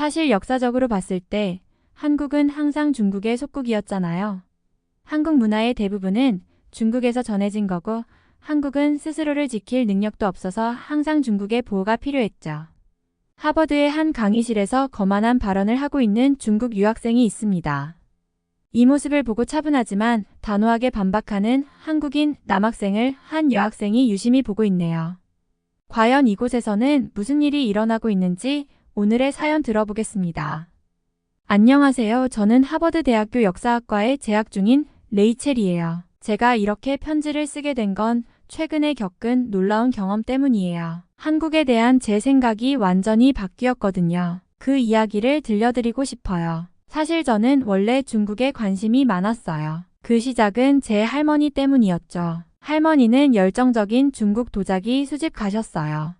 사실 역사적으로 봤을 때 한국은 항상 중국의 속국이었잖아요. 한국 문화의 대부분은 중국에서 전해진 거고 한국은 스스로를 지킬 능력도 없어서 항상 중국의 보호가 필요했죠. 하버드의 한 강의실에서 거만한 발언을 하고 있는 중국 유학생이 있습니다. 이 모습을 보고 차분하지만 단호하게 반박하는 한국인 남학생을 한 여학생이 유심히 보고 있네요. 과연 이곳에서는 무슨 일이 일어나고 있는지 오늘의 사연 들어보겠습니다. 안녕하세요. 저는 하버드 대학교 역사학과에 재학 중인 레이첼이에요. 제가 이렇게 편지를 쓰게 된 건 최근에 겪은 놀라운 경험 때문이에요. 한국에 대한 제 생각이 완전히 바뀌었거든요. 그 이야기를 들려드리고 싶어요. 사실 저는 원래 중국에 관심이 많았어요. 그 시작은 제 할머니 때문이었죠. 할머니는 열정적인 중국 도자기 수집 가셨어요.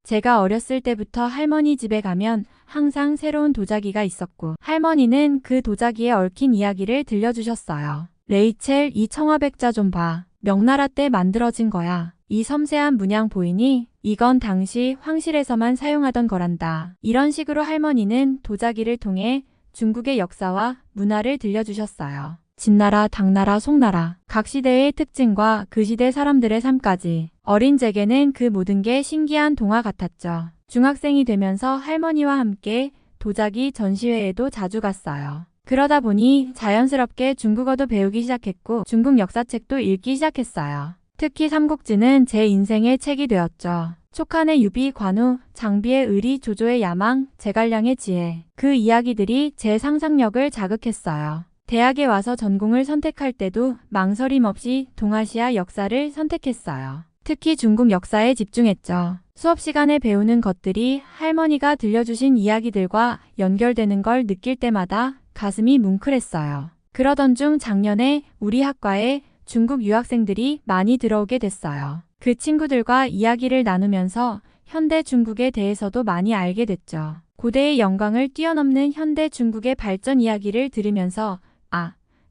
제가 어렸을 때부터 할머니 집에 가면 항상 새로운 도자기가 있었고 할머니는 그 도자기에 얽힌 이야기를 들려주셨어요. 레이첼, 이 청화백자 좀 봐. 명나라 때 만들어진 거야. 이 섬세한 문양 보이니? 이건 당시 황실에서만 사용하던 거란다. 이런 식으로 할머니는 도자기를 통해 중국의 역사와 문화를 들려주셨어요. 진나라, 당나라, 송나라, 각 시대의 특징과 그 시대 사람들의 삶까지. 어린 제게는 그 모든 게 신기한 동화 같았죠. 중학생이 되면서 할머니와 함께 도자기 전시회에도 자주 갔어요. 그러다 보니 자연스럽게 중국어도 배우기 시작했고 중국 역사책도 읽기 시작했어요. 특히 삼국지는 제 인생의 책이 되었죠. 촉한의 유비, 관우, 장비의 의리, 조조의 야망, 제갈량의 지혜. 그 이야기들이 제 상상력을 자극했어요. 대학에 와서 전공을 선택할 때도 망설임 없이 동아시아 역사를 선택했어요. 특히 중국 역사에 집중했죠. 수업 시간에 배우는 것들이 할머니가 들려주신 이야기들과 연결되는 걸 느낄 때마다 가슴이 뭉클했어요. 그러던 중 작년에 우리 학과에 중국 유학생들이 많이 들어오게 됐어요. 그 친구들과 이야기를 나누면서 현대 중국에 대해서도 많이 알게 됐죠. 고대의 영광을 뛰어넘는 현대 중국의 발전 이야기를 들으면서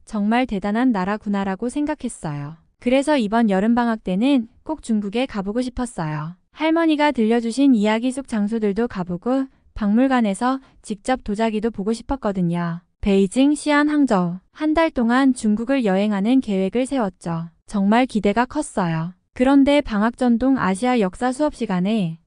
정말 대단한 나라구나라고 생각했어요. 그래서 이번 여름방학 때는 꼭 중국에 가보고 싶었어요. 할머니가 들려주신 이야기 속 장소들도 가보고 박물관에서 직접 도자기도 보고 싶었거든요. 베이징, 시안, 항저우. 한 달 동안 중국을 여행하는 계획을 세웠죠. 정말 기대가 컸어요. 그런데 방학 전동 아시아 역사 수업 시간에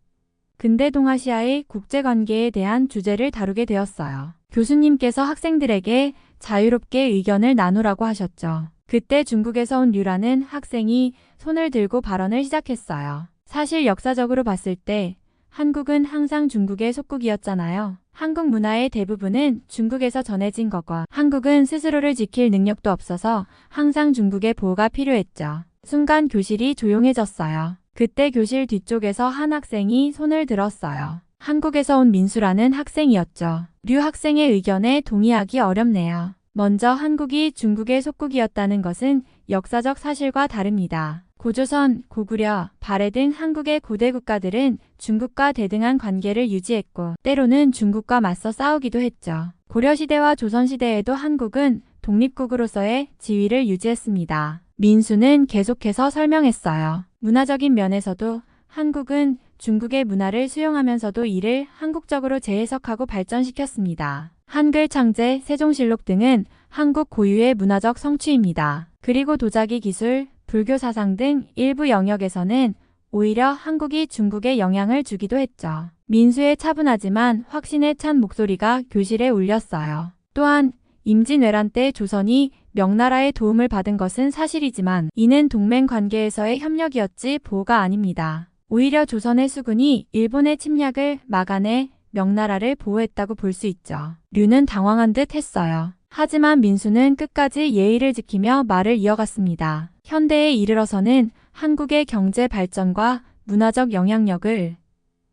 근대 동아시아의 국제관계에 대한 주제를 다루게 되었어요. 교수님께서 학생들에게 자유롭게 의견을 나누라고 하셨죠. 그때 중국에서 온 류라는 학생이 손을 들고 발언을 시작했어요. 사실 역사적으로 봤을 때 한국은 항상 중국의 속국이었잖아요. 한국 문화의 대부분은 중국에서 전해진 거고 한국은 스스로를 지킬 능력도 없어서 항상 중국의 보호가 필요했죠. 순간 교실이 조용해졌어요. 그때 교실 뒤쪽에서 한 학생이 손을 들었어요. 한국에서 온 민수라는 학생이었죠. 류 학생의 의견에 동의하기 어렵네요. 먼저 한국이 중국의 속국이었다는 것은 역사적 사실과 다릅니다. 고조선, 고구려, 발해 등 한국의 고대 국가들은 중국과 대등한 관계를 유지했고 때로는 중국과 맞서 싸우기도 했죠. 고려시대와 조선시대에도 한국은 독립국으로서의 지위를 유지했습니다. 민수는 계속해서 설명했어요. 문화적인 면에서도 한국은 중국의 문화를 수용하면서도 이를 한국적으로 재해석하고 발전시켰습니다. 한글 창제, 세종실록 등은 한국 고유의 문화적 성취입니다. 그리고 도자기 기술, 불교 사상 등 일부 영역에서는 오히려 한국이 중국에 영향을 주기도 했죠. 민수의 차분하지만 확신에 찬 목소리가 교실에 울렸어요. 또한 임진왜란 때 조선이 명나라의 도움을 받은 것은 사실이지만 이는 동맹 관계에서의 협력이었지 보호가 아닙니다. 오히려 조선의 수군이 일본의 침략을 막아내 명나라를 보호했다고 볼 수 있죠. 류는 당황한 듯 했어요. 하지만 민수는 끝까지 예의를 지키며 말을 이어갔습니다. 현대에 이르러서는 한국의 경제 발전과 문화적 영향력을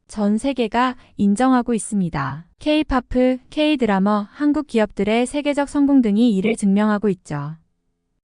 전 세계가 인정하고 있습니다. K-팝, K-드라마, 한국 기업들의 세계적 성공 등이 이를 증명하고 있죠.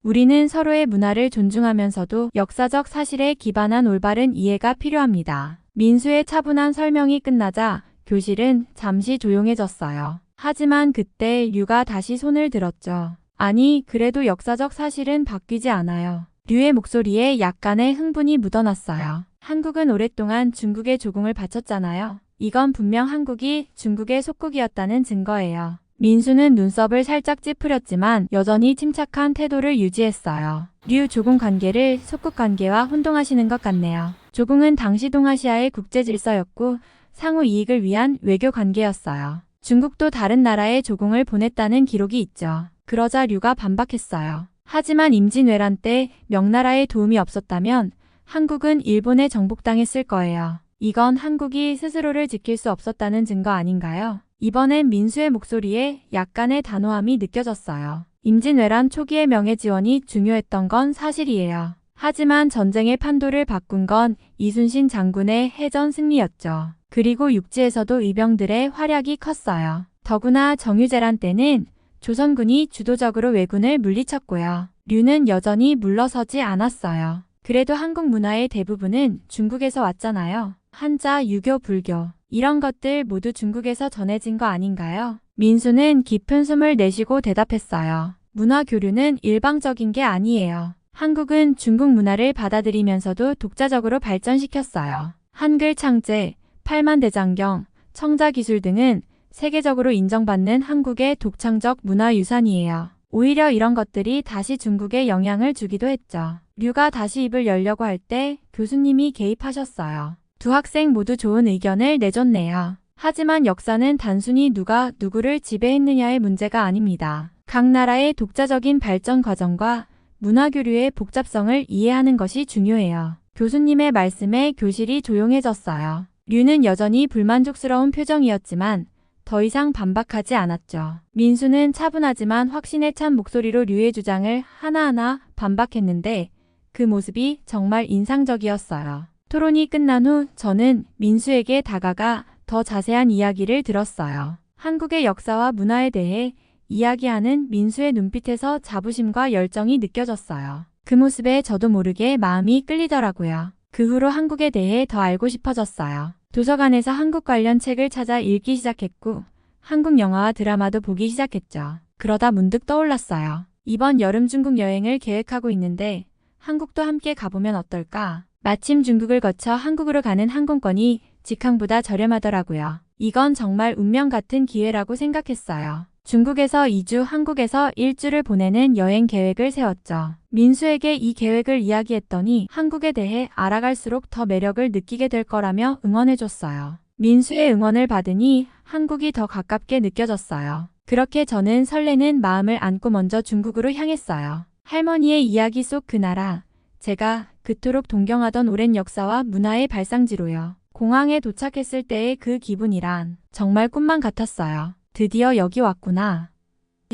우리는 서로의 문화를 존중하면서도 역사적 사실에 기반한 올바른 이해가 필요합니다. 민수의 차분한 설명이 끝나자 교실은 잠시 조용해졌어요. 하지만 그때 류가 다시 손을 들었죠. 아니, 그래도 역사적 사실은 바뀌지 않아요. 류의 목소리에 약간의 흥분이 묻어났어요. 한국은 오랫동안 중국의 조공을 바쳤잖아요. 이건 분명 한국이 중국의 속국이었다는 증거예요. 민수는 눈썹을 살짝 찌푸렸지만 여전히 침착한 태도를 유지했어요. 류 조공 관계를 속국 관계와 혼동하시는 것 같네요. 조공은 당시 동아시아의 국제 질서였고 상호 이익을 위한 외교 관계였어요. 중국도 다른 나라에 조공을 보냈다는 기록이 있죠. 그러자 류가 반박했어요. 하지만 임진왜란 때 명나라의 도움이 없었다면 한국은 일본에 정복당했을 거예요. 이건 한국이 스스로를 지킬 수 없었다는 증거 아닌가요? 이번엔 민수의 목소리에 약간의 단호함이 느껴졌어요. 임진왜란 초기의 명예 지원이 중요했던 건 사실이에요. 하지만 전쟁의 판도를 바꾼 건 이순신 장군의 해전 승리였죠. 그리고 육지에서도 의병들의 활약이 컸어요. 더구나 정유재란 때는 조선군이 주도적으로 왜군을 물리쳤고요. 류는 여전히 물러서지 않았어요. 그래도 한국 문화의 대부분은 중국에서 왔잖아요. 한자, 유교, 불교 이런 것들 모두 중국에서 전해진 거 아닌가요? 민수는 깊은 숨을 내쉬고 대답했어요. 문화 교류는 일방적인 게 아니에요. 한국은 중국 문화를 받아들이면서도 독자적으로 발전시켰어요. 한글 창제, 팔만대장경, 청자기술 등은 세계적으로 인정받는 한국의 독창적 문화유산이에요. 오히려 이런 것들이 다시 중국에 영향을 주기도 했죠. 류가 다시 입을 열려고 할 때 교수님이 개입하셨어요. 두 학생 모두 좋은 의견을 내줬네요. 하지만 역사는 단순히 누가 누구를 지배했느냐의 문제가 아닙니다. 각 나라의 독자적인 발전 과정과 문화교류의 복잡성을 이해하는 것이 중요해요. 교수님의 말씀에 교실이 조용해졌어요. 류는 여전히 불만족스러운 표정이었지만 더 이상 반박하지 않았죠. 민수는 차분하지만 확신에 찬 목소리로 류의 주장을 하나하나 반박했는데 그 모습이 정말 인상적이었어요. 토론이 끝난 후 저는 민수에게 다가가 더 자세한 이야기를 들었어요. 한국의 역사와 문화에 대해 이야기하는 민수의 눈빛에서 자부심과 열정이 느껴졌어요. 그 모습에 저도 모르게 마음이 끌리더라고요. 그 후로 한국에 대해 더 알고 싶어졌어요. 도서관에서 한국 관련 책을 찾아 읽기 시작했고 한국 영화와 드라마도 보기 시작했죠. 그러다 문득 떠올랐어요. 이번 여름 중국 여행을 계획하고 있는데 한국도 함께 가보면 어떨까? 마침 중국을 거쳐 한국으로 가는 항공권이 직항보다 저렴하더라고요. 이건 정말 운명 같은 기회라고 생각했어요. 중국에서 2주, 한국에서 1주를 보내는 여행 계획을 세웠죠. 민수에게 이 계획을 이야기했더니 한국에 대해 알아갈수록 더 매력을 느끼게 될 거라며 응원해줬어요. 민수의 응원을 받으니 한국이 더 가깝게 느껴졌어요. 그렇게 저는 설레는 마음을 안고 먼저 중국으로 향했어요. 할머니의 이야기 속 그 나라, 제가 그토록 동경하던 오랜 역사와 문화의 발상지로요. 공항에 도착했을 때의 그 기분이란 정말 꿈만 같았어요. 드디어 여기 왔구나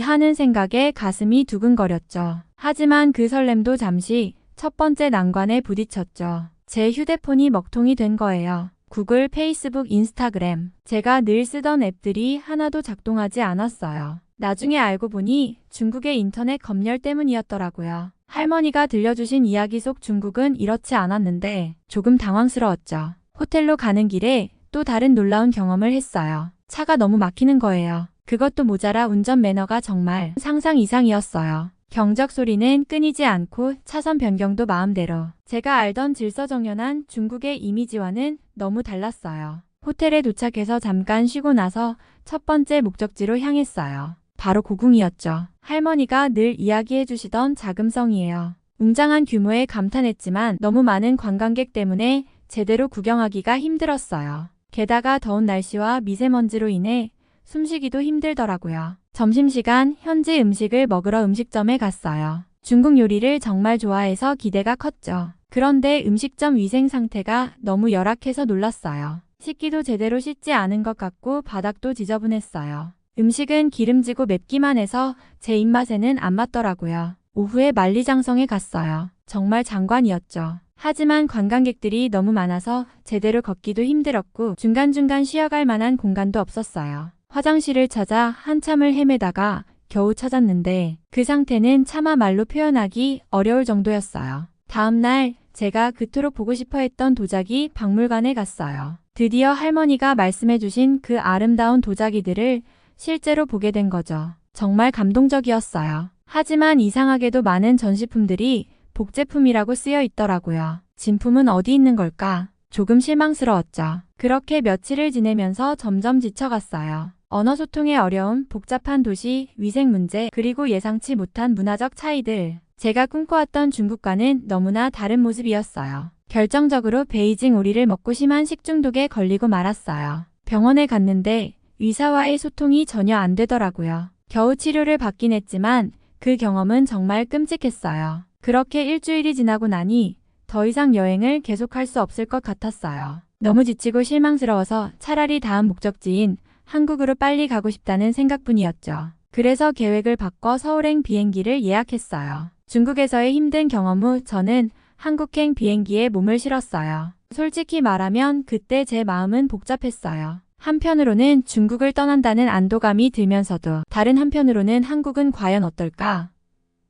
하는 생각에 가슴이 두근거렸죠. 하지만 그 설렘도 잠시 첫 번째 난관에 부딪혔죠. 제 휴대폰이 먹통이 된 거예요. 구글, 페이스북, 인스타그램 제가 늘 쓰던 앱들이 하나도 작동하지 않았어요. 나중에 알고 보니 중국의 인터넷 검열 때문이었더라고요. 할머니가 들려주신 이야기 속 중국은 이렇지 않았는데 조금 당황스러웠죠. 호텔로 가는 길에 또 다른 놀라운 경험을 했어요. 차가 너무 막히는 거예요. 그것도 모자라 운전 매너가 정말 상상 이상이었어요. 경적 소리는 끊이지 않고 차선 변경도 마음대로. 제가 알던 질서정연한 중국의 이미지와는 너무 달랐어요. 호텔에 도착해서 잠깐 쉬고 나서 첫 번째 목적지로 향했어요. 바로 고궁이었죠. 할머니가 늘 이야기해 주시던 자금성이에요. 웅장한 규모에 감탄했지만 너무 많은 관광객 때문에 제대로 구경하기가 힘들었어요. 게다가 더운 날씨와 미세먼지로 인해 숨쉬기도 힘들더라고요. 점심시간 현지 음식을 먹으러 음식점에 갔어요. 중국 요리를 정말 좋아해서 기대가 컸죠. 그런데 음식점 위생 상태가 너무 열악해서 놀랐어요. 씻기도 제대로 씻지 않은 것 같고 바닥도 지저분했어요. 음식은 기름지고 맵기만 해서 제 입맛에는 안 맞더라고요. 오후에 만리장성에 갔어요. 정말 장관이었죠. 하지만 관광객들이 너무 많아서 제대로 걷기도 힘들었고 중간중간 쉬어갈 만한 공간도 없었어요. 화장실을 찾아 한참을 헤매다가 겨우 찾았는데 그 상태는 차마 말로 표현하기 어려울 정도였어요. 다음날 제가 그토록 보고 싶어 했던 도자기 박물관에 갔어요. 드디어 할머니가 말씀해주신 그 아름다운 도자기들을 실제로 보게 된 거죠. 정말 감동적이었어요. 하지만 이상하게도 많은 전시품들이 복제품이라고 쓰여 있더라고요. 진품은 어디 있는 걸까? 조금 실망스러웠죠. 그렇게 며칠을 지내면서 점점 지쳐갔어요. 언어 소통의 어려움, 복잡한 도시, 위생 문제, 그리고 예상치 못한 문화적 차이들. 제가 꿈꿔왔던 중국과는 너무나 다른 모습이었어요. 결정적으로 베이징 오리를 먹고 심한 식중독에 걸리고 말았어요. 병원에 갔는데 의사와의 소통이 전혀 안 되더라고요. 겨우 치료를 받긴 했지만 그 경험은 정말 끔찍했어요. 그렇게 일주일이 지나고 나니 더 이상 여행을 계속할 수 없을 것 같았어요. 너무 지치고 실망스러워서 차라리 다음 목적지인 한국으로 빨리 가고 싶다는 생각뿐이었죠. 그래서 계획을 바꿔 서울행 비행기를 예약했어요. 중국에서의 힘든 경험 후 저는 한국행 비행기에 몸을 실었어요. 솔직히 말하면 그때 제 마음은 복잡했어요. 한편으로는 중국을 떠난다는 안도감이 들면서도 다른 한편으로는 한국은 과연 어떨까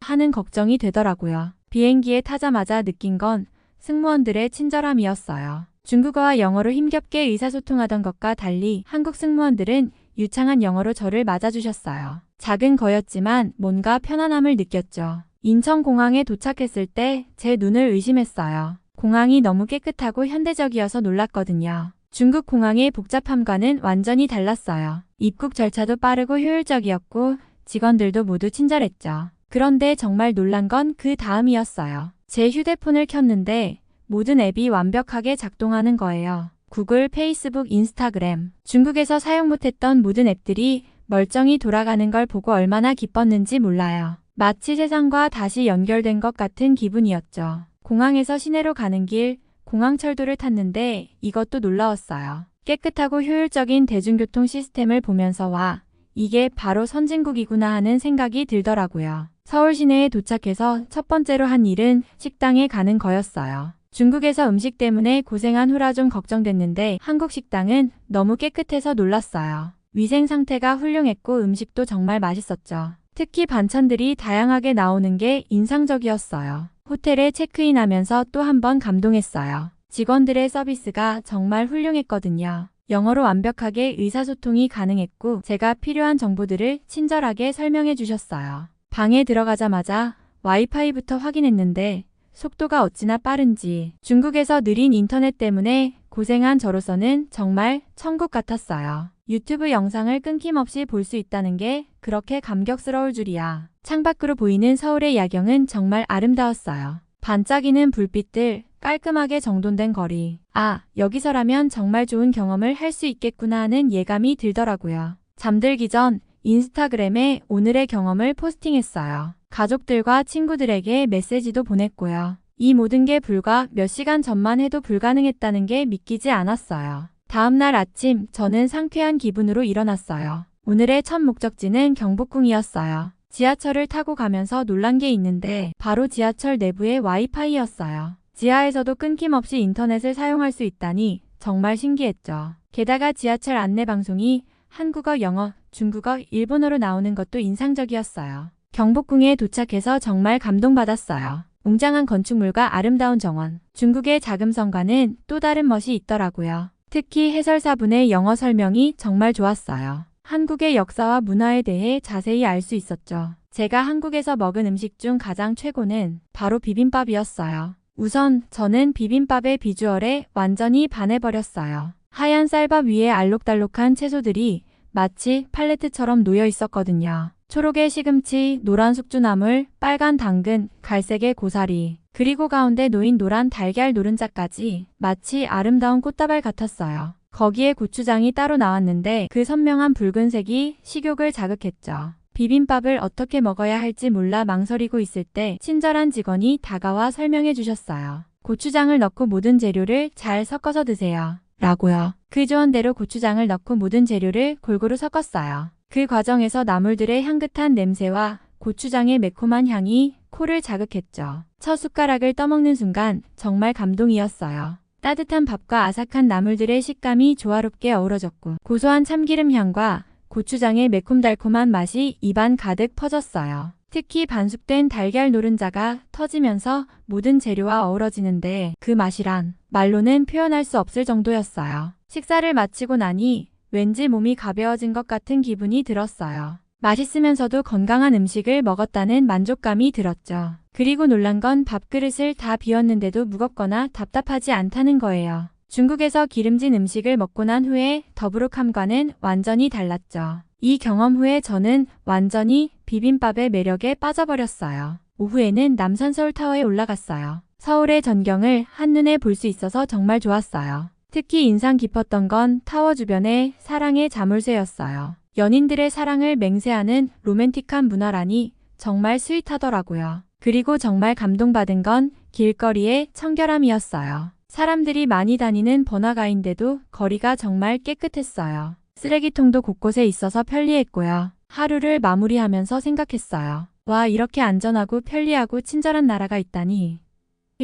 하는 걱정이 되더라고요. 비행기에 타자마자 느낀 건 승무원들의 친절함이었어요. 중국어와 영어로 힘겹게 의사소통하던 것과 달리 한국 승무원들은 유창한 영어로 저를 맞아주셨어요. 작은 거였지만 뭔가 편안함을 느꼈죠. 인천공항에 도착했을 때 제 눈을 의심했어요. 공항이 너무 깨끗하고 현대적이어서 놀랐거든요. 중국 공항의 복잡함과는 완전히 달랐어요. 입국 절차도 빠르고 효율적이었고 직원들도 모두 친절했죠. 그런데 정말 놀란 건 그 다음이었어요. 제 휴대폰을 켰는데 모든 앱이 완벽하게 작동하는 거예요. 구글, 페이스북, 인스타그램. 중국에서 사용 못했던 모든 앱들이 멀쩡히 돌아가는 걸 보고 얼마나 기뻤는지 몰라요. 마치 세상과 다시 연결된 것 같은 기분이었죠. 공항에서 시내로 가는 길, 공항철도를 탔는데 이것도 놀라웠어요. 깨끗하고 효율적인 대중교통 시스템을 보면서 와, 이게 바로 선진국이구나 하는 생각이 들더라고요. 서울 시내에 도착해서 첫 번째로 한 일은 식당에 가는 거였어요. 중국에서 음식 때문에 고생한 후라 좀 걱정됐는데 한국 식당은 너무 깨끗해서 놀랐어요. 위생 상태가 훌륭했고 음식도 정말 맛있었죠. 특히 반찬들이 다양하게 나오는 게 인상적이었어요. 호텔에 체크인하면서 또 한 번 감동했어요. 직원들의 서비스가 정말 훌륭했거든요. 영어로 완벽하게 의사소통이 가능했고 제가 필요한 정보들을 친절하게 설명해 주셨어요. 방에 들어가자마자 와이파이부터 확인했는데 속도가 어찌나 빠른지 중국에서 느린 인터넷 때문에 고생한 저로서는 정말 천국 같았어요. 유튜브 영상을 끊김없이 볼 수 있다는 게 그렇게 감격스러울 줄이야. 창밖으로 보이는 서울의 야경은 정말 아름다웠어요. 반짝이는 불빛들, 깔끔하게 정돈된 거리. 아, 여기서라면 정말 좋은 경험을 할 수 있겠구나 하는 예감이 들더라고요. 잠들기 전 인스타그램에 오늘의 경험을 포스팅했어요. 가족들과 친구들에게 메시지도 보냈고요. 이 모든 게 불과 몇 시간 전만 해도 불가능했다는 게 믿기지 않았어요. 다음날 아침 저는 상쾌한 기분으로 일어났어요. 오늘의 첫 목적지는 경복궁이었어요. 지하철을 타고 가면서 놀란 게 있는데 바로 지하철 내부의 와이파이였어요. 지하에서도 끊김없이 인터넷을 사용할 수 있다니 정말 신기했죠. 게다가 지하철 안내방송이 한국어, 영어, 중국어, 일본어로 나오는 것도 인상적이었어요. 경복궁에 도착해서 정말 감동받았어요. 웅장한 건축물과 아름다운 정원, 중국의 자금성과는 또 다른 멋이 있더라고요. 특히 해설사분의 영어 설명이 정말 좋았어요. 한국의 역사와 문화에 대해 자세히 알 수 있었죠. 제가 한국에서 먹은 음식 중 가장 최고는 바로 비빔밥이었어요. 우선 저는 비빔밥의 비주얼에 완전히 반해버렸어요. 하얀 쌀밥 위에 알록달록한 채소들이 마치 팔레트처럼 놓여 있었거든요. 초록의 시금치, 노란 숙주나물, 빨간 당근, 갈색의 고사리, 그리고 가운데 놓인 노란 달걀 노른자까지 마치 아름다운 꽃다발 같았어요. 거기에 고추장이 따로 나왔는데 그 선명한 붉은색이 식욕을 자극했죠. 비빔밥을 어떻게 먹어야 할지 몰라 망설이고 있을 때 친절한 직원이 다가와 설명해 주셨어요. 고추장을 넣고 모든 재료를 잘 섞어서 드세요. 라고요. 그 조언대로 고추장을 넣고 모든 재료를 골고루 섞었어요. 그 과정에서 나물들의 향긋한 냄새와 고추장의 매콤한 향이 코를 자극했죠. 첫 숟가락을 떠먹는 순간 정말 감동이었어요. 따뜻한 밥과 아삭한 나물들의 식감이 조화롭게 어우러졌고 고소한 참기름 향과 고추장의 매콤달콤한 맛이 입안 가득 퍼졌어요. 특히 반숙된 달걀 노른자가 터지면서 모든 재료와 어우러지는데 그 맛이란 말로는 표현할 수 없을 정도였어요. 식사를 마치고 나니 왠지 몸이 가벼워진 것 같은 기분이 들었어요. 맛있으면서도 건강한 음식을 먹었다는 만족감이 들었죠. 그리고 놀란 건 밥그릇을 다 비웠는데도 무겁거나 답답하지 않다는 거예요. 중국에서 기름진 음식을 먹고 난 후에 더부룩함과는 완전히 달랐죠. 이 경험 후에 저는 완전히 비빔밥의 매력에 빠져버렸어요. 오후에는 남산서울타워에 올라갔어요. 서울의 전경을 한눈에 볼 수 있어서 정말 좋았어요. 특히 인상 깊었던 건 타워 주변의 사랑의 자물쇠였어요. 연인들의 사랑을 맹세하는 로맨틱한 문화라니 정말 스윗하더라고요. 그리고 정말 감동받은 건 길거리의 청결함이었어요. 사람들이 많이 다니는 번화가인데도 거리가 정말 깨끗했어요. 쓰레기통도 곳곳에 있어서 편리했고요. 하루를 마무리하면서 생각했어요. 와, 이렇게 안전하고 편리하고 친절한 나라가 있다니.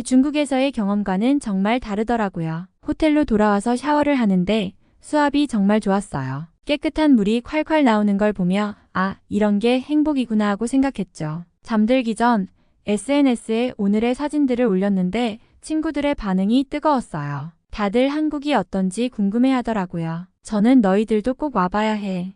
중국에서의 경험과는 정말 다르더라고요. 호텔로 돌아와서 샤워를 하는데 수압이 정말 좋았어요. 깨끗한 물이 콸콸 나오는 걸 보며 아, 이런 게 행복이구나 하고 생각했죠. 잠들기 전 SNS에 오늘의 사진들을 올렸는데 친구들의 반응이 뜨거웠어요. 다들 한국이 어떤지 궁금해 하더라고요. 저는 너희들도 꼭 와봐야 해.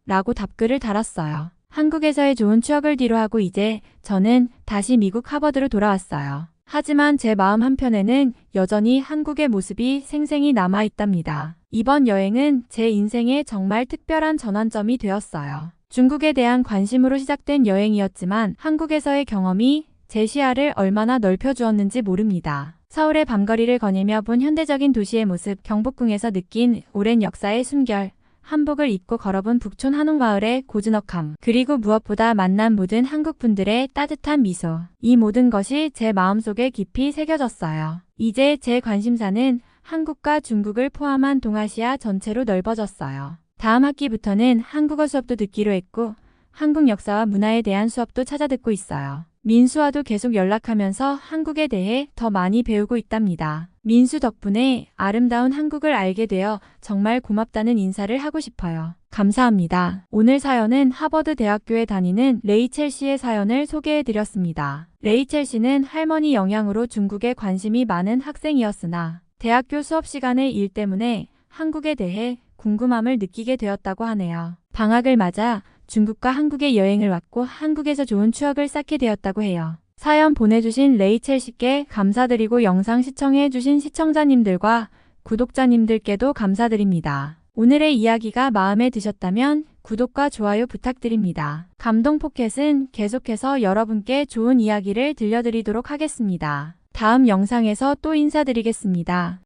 라고 답글을 달았어요. 한국에서의 좋은 추억을 뒤로하고 이제 저는 다시 미국 하버드로 돌아왔어요. 하지만 제 마음 한편에는 여전히 한국의 모습이 생생히 남아있답니다. 이번 여행은 제 인생에 정말 특별한 전환점이 되었어요. 중국에 대한 관심으로 시작된 여행이었지만 한국에서의 경험이 제 시야를 얼마나 넓혀주었는지 모릅니다. 서울의 밤거리를 거닐며 본 현대적인 도시의 모습, 경복궁에서 느낀 오랜 역사의 숨결, 한복을 입고 걸어본 북촌 한옥마을의 고즈넉함, 그리고 무엇보다 만난 모든 한국분들의 따뜻한 미소. 이 모든 것이 제 마음속에 깊이 새겨졌어요. 이제 제 관심사는 한국과 중국을 포함한 동아시아 전체로 넓어졌어요. 다음 학기부터는 한국어 수업도 듣기로 했고 한국 역사와 문화에 대한 수업도 찾아 듣고 있어요. 민수와도 계속 연락하면서 한국에 대해 더 많이 배우고 있답니다. 민수 덕분에 아름다운 한국을 알게 되어 정말 고맙다는 인사를 하고 싶어요. 감사합니다. 오늘 사연은 하버드 대학교에 다니는 레이첼 씨의 사연을 소개해드렸습니다. 레이첼 씨는 할머니 영향으로 중국에 관심이 많은 학생이었으나 대학교 수업 시간의 일 때문에 한국에 대해 궁금함을 느끼게 되었다고 하네요. 방학을 맞아 중국과 한국에 여행을 왔고 한국에서 좋은 추억을 쌓게 되었다고 해요. 사연 보내주신 레이첼 씨께 감사드리고 영상 시청해주신 시청자님들과 구독자님들께도 감사드립니다. 오늘의 이야기가 마음에 드셨다면 구독과 좋아요 부탁드립니다. 감동포켓은 계속해서 여러분께 좋은 이야기를 들려드리도록 하겠습니다. 다음 영상에서 또 인사드리겠습니다.